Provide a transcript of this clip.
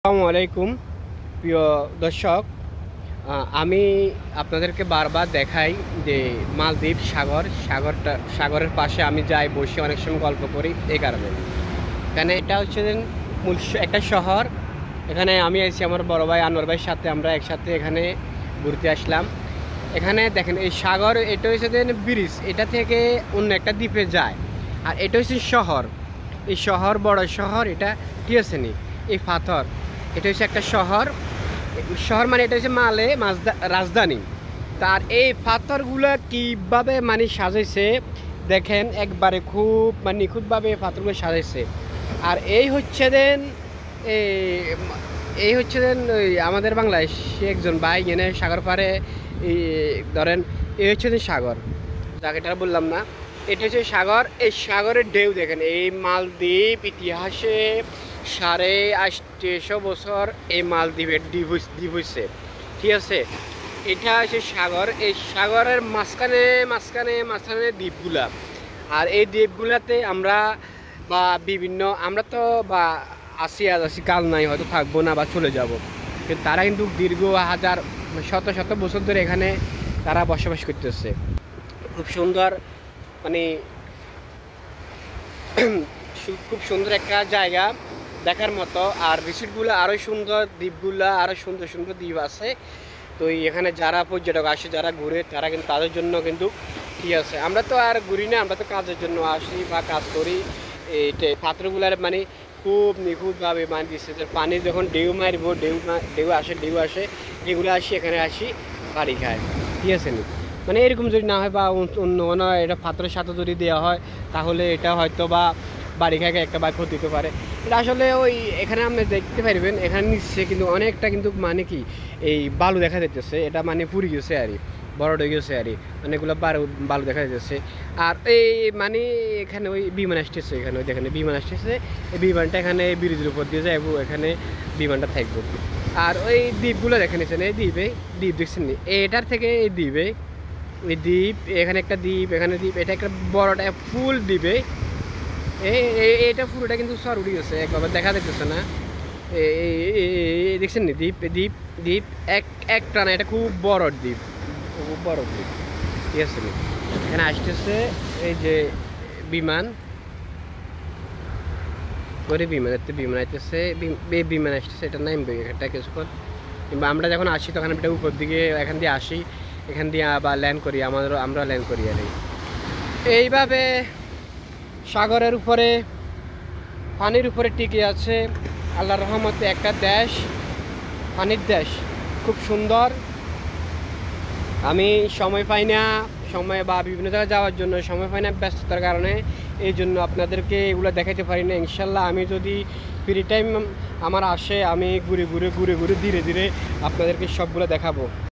আসসালামু আলাইকুম প্রিয় দর্শক। আমি আপনাদেরকে বারবার দেখাই যে মালদ্বীপ সাগরের পাশে আমি যাই, বসে অনেক সময় গল্প করি। এই কারণে এখানে এটা হচ্ছে মূল একটা শহর। এখানে আমি এসেছি আমার বড় ভাই আনোয়ার ভাইয়ের সাথে, আমরা একসাথে এখানে ঘুরতে আসলাম। এখানে দেখেন এই সাগর, এটা হচ্ছে ব্রিজ, এটা থেকে অন্য একটা দ্বীপে যায়। আর এটা হচ্ছে শহর, এই শহর বড় শহর এটা, ঠিক আছে নি? এই পাথর, এটা হচ্ছে একটা শহর। শহর মানে এটা হচ্ছে রাজধানী। তার এই পাথরগুলো কীভাবে মানে সাজাইছে দেখেন, একবারে খুব মানে নিখুঁতভাবে এই পাথরগুলো সাজাইছে। আর এই হচ্ছে এই এই হচ্ছে ওই আমাদের বাংলাদেশে একজন ভাই এনে সাগর পাড়ে এই ধরেন, এই হচ্ছে সাগর, যাকে এটা বললাম না, এটা হচ্ছে সাগর। এই সাগরের ঢেউ দেখেন, এই মালদ্বীপ ইতিহাসে 850 বছর এই মালদ্বীপের দ্বীপ হয়েছে, ঠিক আছে? এটা হচ্ছে সাগর, এই সাগরের মাঝখানে মাঝখানে মাঝখানে দ্বীপগুলা। আর এই দ্বীপগুলাতে আমরা বা আমরা তো বা আসি কাল নাই, হয়তো থাকবো না বা চলে যাব, কিন্তু তারা কিন্তু দীর্ঘ হাজার শত শত বছর ধরে এখানে তারা বসবাস করতেছে। খুব সুন্দর মানে খুব সুন্দর একটা জায়গা দেখার মতো। আর রিসোর্টগুলো আরও সুন্দর, দ্বীপগুলো আরও সুন্দর সুন্দর দ্বীপ আছে। তো এখানে যারা পর্যটক আসে, যারা ঘুরে, তারা কিন্তু তাদের জন্য কিন্তু ঠিক আছে। আমরা তো আর ঘুরি না, আমরা তো কাজের জন্য আসি বা কাজ করি। এই পাত্রগুলার মানে খুব নিখুঁতভাবে মানে দিচ্ছে। পানি যখন ঢেউ মারব, ঢেউ আসে এগুলো এখানে আসি বাড়ি খায়, ঠিক আছে নি? মানে এরকম যদি না হয় বা অন্য কোনো এটা পাত্রের সাথে যদি দেওয়া হয়, তাহলে এটা হয়তো বা বাড়ি খায় একটা বা ক্ষতি হতে পারে। এটা আসলে ওই এখানে আপনি দেখতে পারবেন, এখানে নিচ্ছে কিন্তু অনেকটা কিন্তু মানে কি এই বালু দেখা যাইতেছে, এটা মানে পুরি গেছে আর বড় হয়ে গেছে আর অনেকগুলো বালু দেখা যাচ্ছে। আর এই মানে এখানে ওই বিমান আসতেছে, এখানে ওই দেখেন বিমান আসতেছে, এই বিমানটা এখানে ব্রিজের উপর দিয়ে যাবো, এখানে বিমানটা থাকবো। আর ওই দ্বীপগুলো দেখে নিচ্ছেন, এই দ্বীপ দেখছেন এটার থেকে এই দ্বীপে, এই দ্বীপ, এখানে একটা দ্বীপ, এখানে দ্বীপ, এটা একটা বড়টা ফুল দ্বীপে। এটা পুরোটা কিন্তু সর উঠে গেছে, একবার দেখা যাচ্ছে না। দেখছেন নি দ্বীপ দ্বীপ দ্বীপ এক টানা, এটা খুব বড় দ্বীপ, খুব বড় দ্বীপ, ঠিক আছে? এখানে আসতেছে এই যে বিমান, বিমান আসতেছে, বিমান আসতেছে, এটা নামবে একটা কিছুক্ষণ। কিংবা আমরা যখন আসি তখন এটা উপর দিকে এখান দিয়ে আসি, এখান দিয়ে আবার ল্যান্ড করি, আমরা ল্যান্ড করি। আর এইভাবে সাগরের উপরে, পানির উপরে টিকে আছে আল্লাহর রহমতে একটা দেশ, পানির দেশ, খুব সুন্দর। আমি সময় পাই না, সময় বা বিভিন্ন জায়গায় যাওয়ার জন্য সময় পাই না ব্যস্ততার কারণে, এই জন্য আপনাদেরকে এগুলো দেখাতে পারি না। ইনশাল্লাহ আমি যদি ফ্রি টাইম আমার আসে, আমি ঘুরে ঘুরে ধীরে ধীরে আপনাদেরকে সবগুলো দেখাবো।